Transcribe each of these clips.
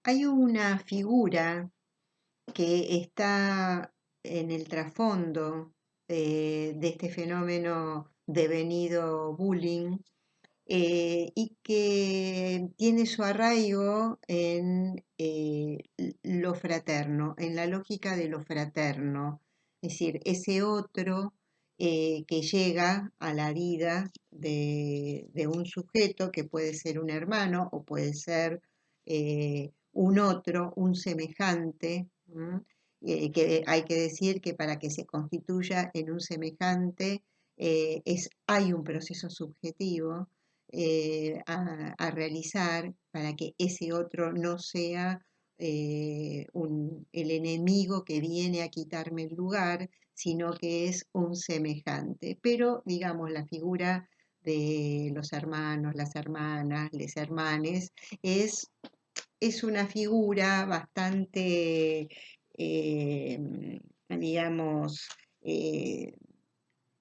Hay una figura que está en el trasfondo de este fenómeno devenido bullying, y que tiene su arraigo en lo fraterno, en la lógica de lo fraterno, es decir, ese otro que llega a la vida de un sujeto que puede ser un hermano o puede ser un otro, un semejante. Que hay que decir que para que se constituya en un semejante hay un proceso subjetivo a realizar para que ese otro no sea el enemigo que viene a quitarme el lugar, sino que es un semejante. Pero, digamos, la figura de los hermanos, las hermanas, les hermanes, es, es una figura bastante, digamos, eh,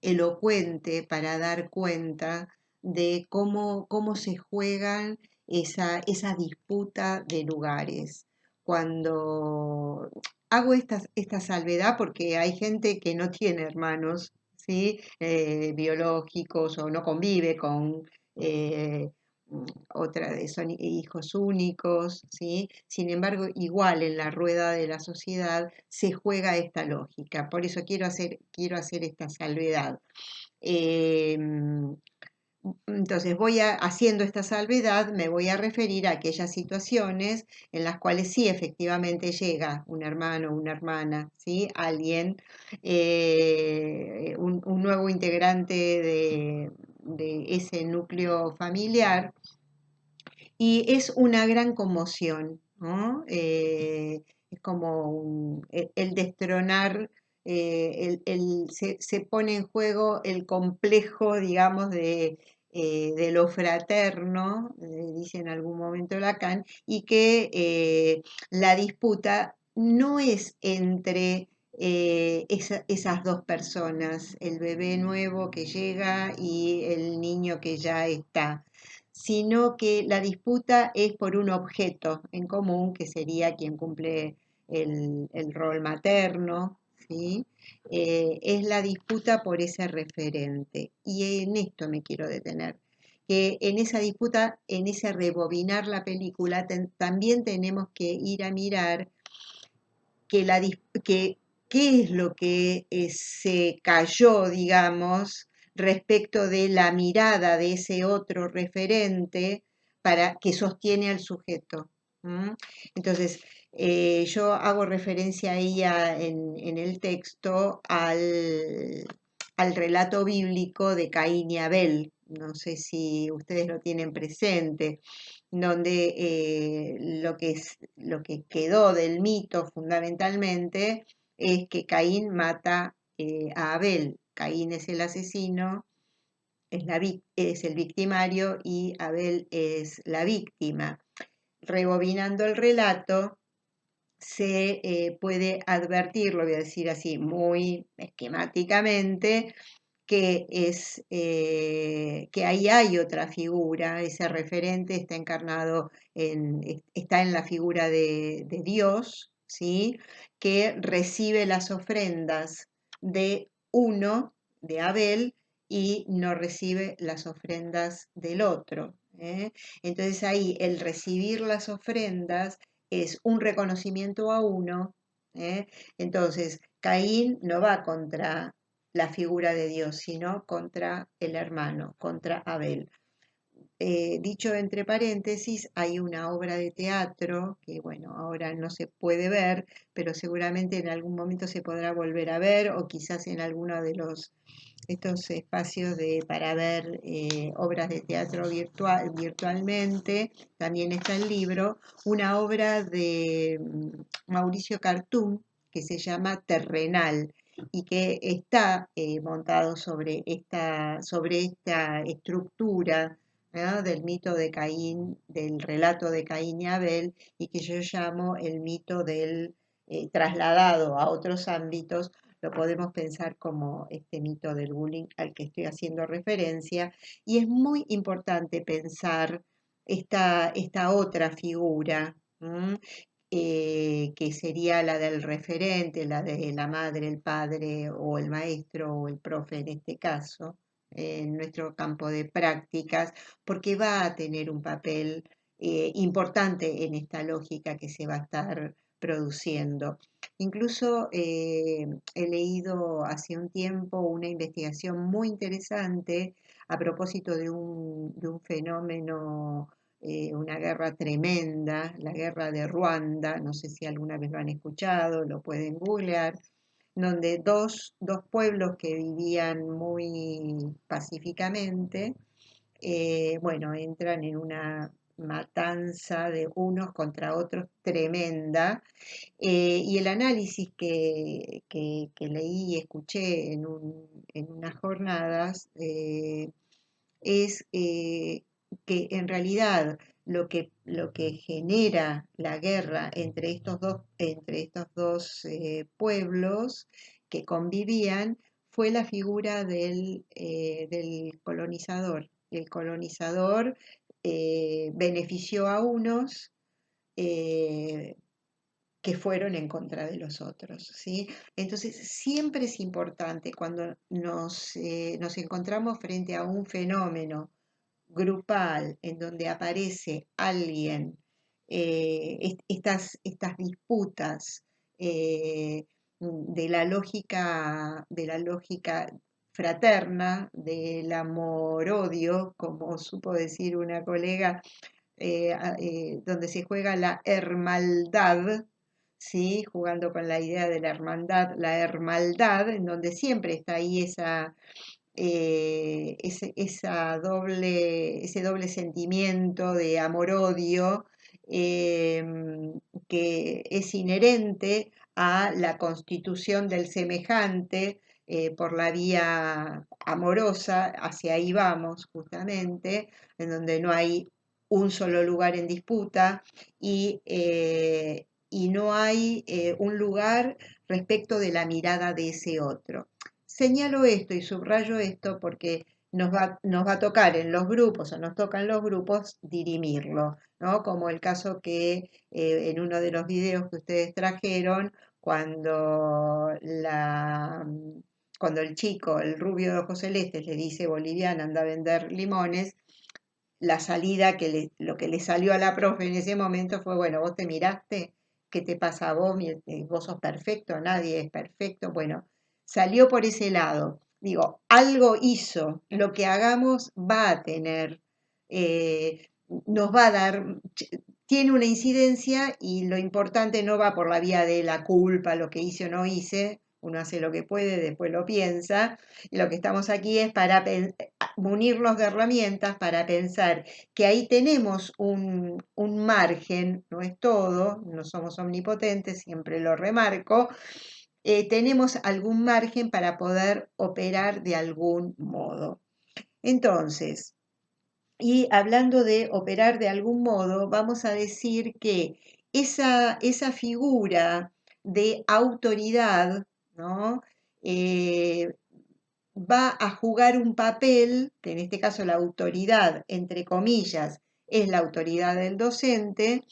elocuente para dar cuenta de cómo se juegan esa disputa de lugares. Cuando hago esta salvedad porque hay gente que no tiene hermanos, ¿sí? Biológicos o no convive con eh, son hijos únicos, ¿sí? Sin embargo, igual en la rueda de la sociedad se juega esta lógica. Por eso quiero hacer esta salvedad. Eh, entonces, haciendo esta salvedad, me voy a referir a aquellas situaciones en las cuales sí efectivamente llega un hermano, una hermana, ¿sí? Alguien, un nuevo integrante de ese núcleo familiar, y es una gran conmoción, ¿no? Es como el destronar, se pone en juego el complejo, digamos, de lo fraterno, dice en algún momento Lacan, y que la disputa no es entre esas dos personas, el bebé nuevo que llega y el niño que ya está, sino que la disputa es por un objeto en común, que sería quien cumple el rol materno, ¿sí? Es la disputa por ese referente. Y en esto me quiero detener, que en esa disputa, en ese rebobinar la película, también tenemos que ir a mirar que que, qué es lo que se cayó, digamos, respecto de la mirada de ese otro referente para que sostiene al sujeto. ¿M? Entonces, yo hago referencia ahí en el texto al relato bíblico de Caín y Abel. No sé si ustedes lo tienen presente, donde lo que quedó del mito fundamentalmente es que Caín mata a Abel. Caín es el asesino, es el victimario y Abel es la víctima. Rebobinando el relato, se puede advertir, lo voy a decir así muy esquemáticamente, que ahí hay otra figura, ese referente está encarnado está en la figura de Dios, ¿sí? Que recibe las ofrendas de uno, de Abel, y no recibe las ofrendas del otro. Entonces ahí el recibir las ofrendas es un reconocimiento a uno. ¿eh? Entonces, Caín no va contra la figura de Dios, sino contra el hermano, contra Abel. Dicho entre paréntesis, hay una obra de teatro que, bueno, ahora no se puede ver, pero seguramente en algún momento se podrá volver a ver o quizás en alguno de estos espacios para ver obras de teatro virtualmente. También está el libro, una obra de Mauricio Cartún que se llama Terrenal y que está montado sobre esta estructura, ¿no? Del mito de Caín, del relato de Caín y Abel, y que yo llamo el mito del trasladado a otros ámbitos. Lo podemos pensar como este mito del bullying al que estoy haciendo referencia, y es muy importante pensar esta otra figura, ¿m? Que sería la del referente, la de la madre, el padre o el maestro o el profe en este caso, en nuestro campo de prácticas, porque va a tener un papel importante en esta lógica que se va a estar produciendo. Incluso he leído hace un tiempo una investigación muy interesante a propósito de un fenómeno, una guerra tremenda, la guerra de Ruanda, no sé si alguna vez lo han escuchado, lo pueden googlear, donde dos pueblos que vivían muy pacíficamente, bueno, entran en una matanza de unos contra otros tremenda, y el análisis que leí y escuché en unas jornadas, es que en realidad lo que genera la guerra entre estos dos pueblos que convivían fue la figura del colonizador. El colonizador benefició a unos eh, que fueron en contra de los otros, ¿sí? Entonces, siempre es importante cuando nos encontramos frente a un fenómeno grupal en donde aparece alguien, estas disputas de la lógica fraterna, del amor-odio, como supo decir una colega, donde se juega la hermandad, ¿sí? Jugando con la idea de la hermandad, la hermandad, en donde siempre está ahí ese doble sentimiento de amor-odio, que es inherente a la constitución del semejante, por la vía amorosa, hacia ahí vamos justamente, en donde no hay un solo lugar en disputa y no hay un lugar respecto de la mirada de ese otro. Señalo esto y subrayo esto porque nos va a tocar en los grupos o nos toca en los grupos dirimirlo, ¿no? Como el caso que en uno de los videos que ustedes trajeron, cuando el chico, el rubio de ojos celestes, le dice boliviana, anda a vender limones, la salida lo que le salió a la profe en ese momento fue, bueno, vos te miraste, ¿qué te pasa a vos? Vos sos perfecto, nadie es perfecto. Bueno, salió por ese lado. Digo, algo hizo, lo que hagamos va a tener, nos va a dar, tiene una incidencia y lo importante no va por la vía de la culpa, lo que hice o no hice, uno hace lo que puede, después lo piensa, y lo que estamos aquí es para munirnos de herramientas para pensar que ahí tenemos un margen, no es todo, no somos omnipotentes, siempre lo remarco, tenemos algún margen para poder operar de algún modo. Entonces, y hablando de operar de algún modo, vamos a decir que esa figura de autoridad, ¿no? Eh, va a jugar un papel, que en este caso la autoridad, entre comillas, es la autoridad del docente,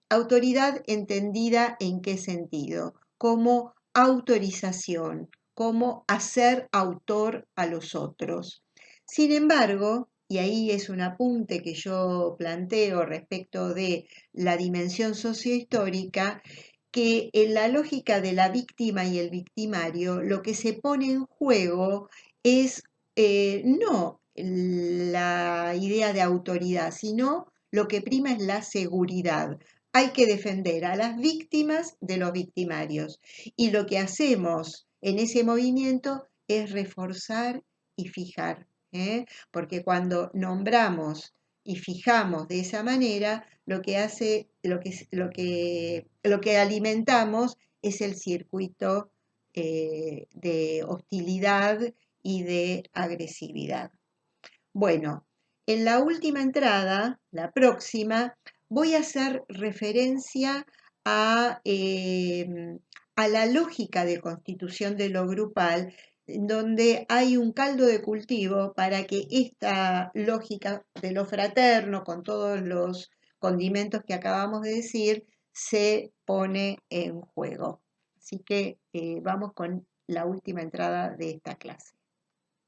autoridad entendida en qué sentido, como autorización, como hacer autor a los otros. Sin embargo, y ahí es un apunte que yo planteo respecto de la dimensión sociohistórica, que en la lógica de la víctima y el victimario, lo que se pone en juego es no la idea de autoridad, sino lo que prima es la seguridad. Hay que defender a las víctimas de los victimarios. Y lo que hacemos en ese movimiento es reforzar y fijar, ¿eh? Porque cuando nombramos y fijamos de esa manera, lo que hace, lo que alimentamos es el circuito de hostilidad y de agresividad. Bueno, en la última entrada, la próxima, voy a hacer referencia a, a la lógica de constitución de lo grupal, en donde hay un caldo de cultivo para que esta lógica de lo fraterno, con todos los condimentos que acabamos de decir, se pone en juego. Así que vamos con la última entrada de esta clase.